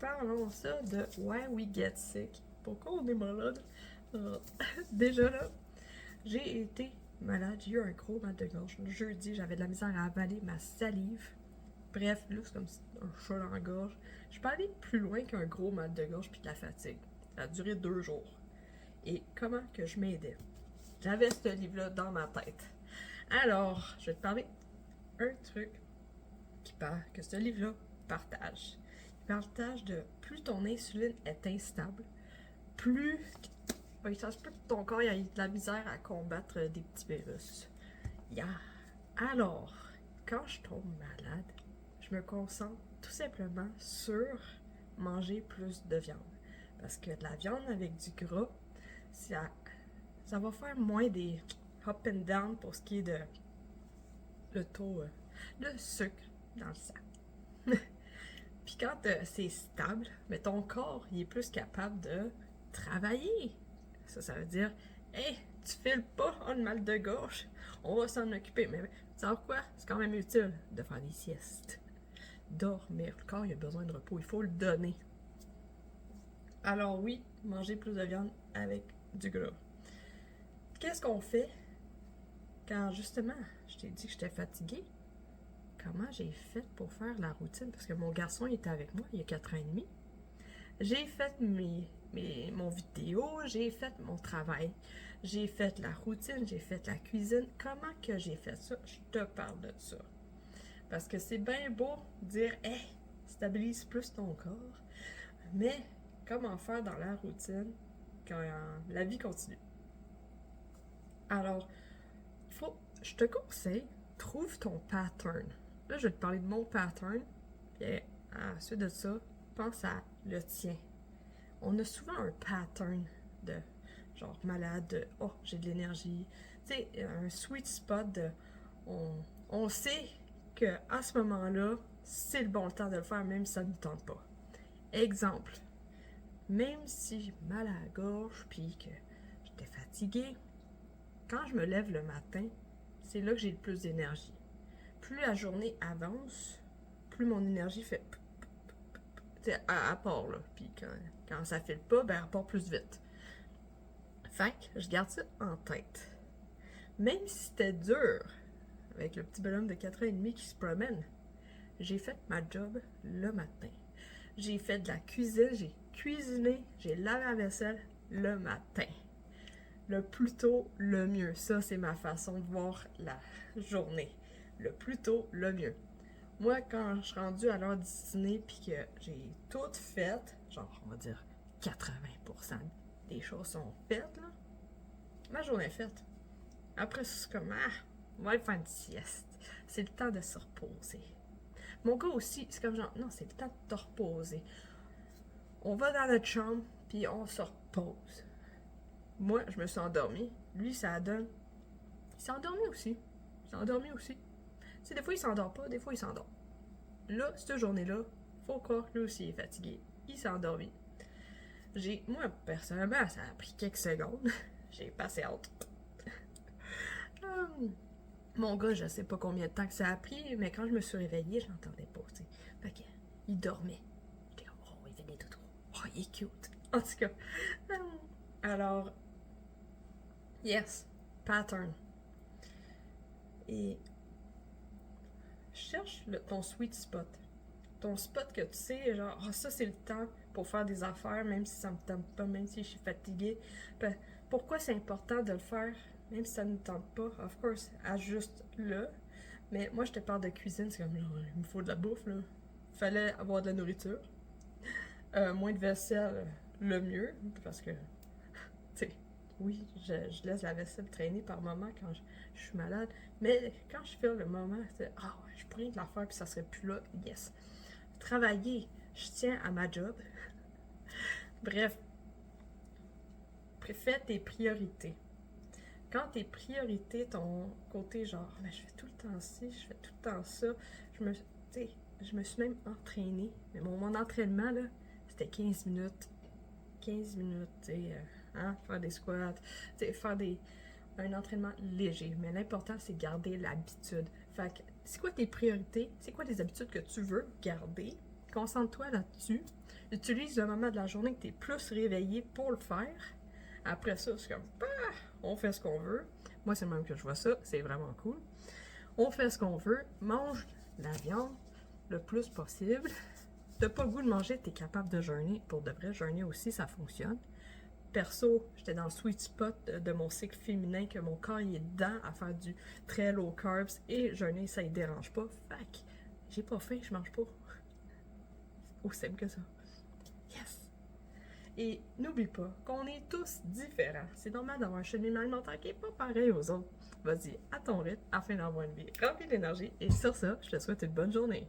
Parlons ça de Why We Get Sick. Pourquoi on est malade? Déjà là, j'ai été malade, j'ai eu un gros mal de gorge. Le jeudi, j'avais de la misère à avaler ma salive. Bref, là, c'est comme un chat dans la gorge. Je suis pas allée plus loin qu'un gros mal de gorge puis de la fatigue. Ça a duré 2 jours. Et comment que je m'aidais? J'avais ce livre-là dans ma tête. Alors, je vais te parler un truc qui parle, que ce livre-là partage. Il partage de plus ton insuline est instable, plus ça se peut que ton corps ait de la misère à combattre des petits virus. Yeah. Alors, quand je tombe malade, je me concentre tout simplement sur manger plus de viande. Parce que de la viande avec du gras, ça va faire moins des up and down pour ce qui est de le taux, le sucre dans le sang. Puis quand c'est stable, mais ton corps il est plus capable de travailler. Ça veut dire, hey, tu files pas, on a le mal de gorge, on va s'en occuper. Mais tu sais quoi? C'est quand même utile de faire des siestes. Dormir. Le corps il a besoin de repos, il faut le donner. Alors oui, manger plus de viande avec du gras. Qu'est-ce qu'on fait quand justement je t'ai dit que j'étais fatiguée? Comment j'ai fait pour faire la routine? Parce que mon garçon il était avec moi, il y a 4 ans et demi. J'ai fait mon vidéo, j'ai fait mon travail, j'ai fait la routine, j'ai fait la cuisine. Comment que j'ai fait ça? Je te parle de ça. Parce que c'est bien beau dire, hey, stabilise plus ton corps, mais comment faire dans la routine quand la vie continue? Alors, je te conseille, trouve ton pattern. Là, je vais te parler de mon pattern, et ensuite de ça, pense à le tien. On a souvent un pattern de genre malade, de oh, j'ai de l'énergie. Tu sais, un sweet spot de on sait que à ce moment-là, c'est le bon temps de le faire, même si ça ne nous tente pas. Exemple, même si j'ai mal à la gorge puis que j'étais fatiguée, quand je me lève le matin, c'est là que j'ai le plus d'énergie. Plus la journée avance, plus mon énergie fait à part là. Puis quand ça file pas, ben elle part plus vite. Fait que je garde ça en tête. Même si c'était dur, avec le petit bonhomme de 4 ans et demi qui se promène, j'ai fait ma job le matin. J'ai fait de la cuisine, j'ai cuisiné, j'ai lavé la vaisselle le matin. Le plus tôt, le mieux. Ça, c'est ma façon de voir la journée. Le plus tôt, le mieux. Moi, quand je suis rendue à l'heure du dîner puis que j'ai tout fait, genre, on va dire 80% des choses sont faites, là, ma journée est faite. Après, c'est comme, on va aller faire une sieste. C'est le temps de se reposer. Mon gars aussi, c'est comme genre, non, c'est le temps de te reposer. On va dans notre chambre, puis on se repose. Moi, je me suis endormie. Lui, ça donne. Il s'est endormi aussi. Il s'est endormi aussi. Tu sais, des fois, il s'endort pas, des fois, il s'endort. Là, cette journée-là, faut croire que lui aussi est fatigué. Il s'est endormi. Moi, personnellement, ça a pris quelques secondes. J'ai passé hâte. Mon gars, je sais pas combien de temps que ça a pris, mais quand je me suis réveillée, je l'entendais pas, tu sais. Fait que, il dormait. J'étais comme, oh, il venait tout trop. Oh, il est cute. En tout cas. Alors, yes, pattern. Et cherche ton sweet spot. Ton spot que tu sais, genre, ça c'est le temps pour faire des affaires, même si ça me tente pas, même si je suis fatiguée. Pourquoi c'est important de le faire, même si ça ne me tente pas? Of course, ajuste-le. Mais moi, je te parle de cuisine, c'est comme, genre, il me faut de la bouffe, là. Fallait avoir de la nourriture. Moins de vaisselle, le mieux, parce que, tu sais, oui, je laisse la vaisselle traîner par moment quand je suis malade, mais quand je fais le moment, c'est, je pourrais de la faire, puis ça serait plus là, yes. Travailler, je tiens à ma job. Bref, fais tes priorités. Quand tes priorités, ton côté genre, je fais tout le temps ci, je fais tout le temps ça, je me suis même entraînée. Mais mon entraînement, là, c'était 15 minutes. 15 minutes, faire des squats, faire un entraînement léger. Mais l'important, c'est garder l'habitude. Fait que, c'est quoi tes priorités? C'est quoi les habitudes que tu veux garder? Concentre-toi là-dessus. Utilise le moment de la journée que tu es plus réveillé pour le faire. Après ça, c'est comme, bah, on fait ce qu'on veut. Moi, c'est le même que je vois ça. C'est vraiment cool. On fait ce qu'on veut. Mange la viande le plus possible. T'as pas le goût de manger, t'es capable de jeûner. Pour de vrai, jeûner aussi, ça fonctionne. Perso, j'étais dans le sweet spot de mon cycle féminin, que mon corps il est dedans à faire du très low carbs et jeûner, ça ne dérange pas. Fait que j'ai pas faim, je mange pas. Aussi simple que ça. Yes! Et n'oublie pas qu'on est tous différents. C'est normal d'avoir un cheminement alimentaire qui n'est pas pareil aux autres. Vas-y, à ton rythme, afin d'avoir une vie remplie d'énergie. Et sur ça, je te souhaite une bonne journée.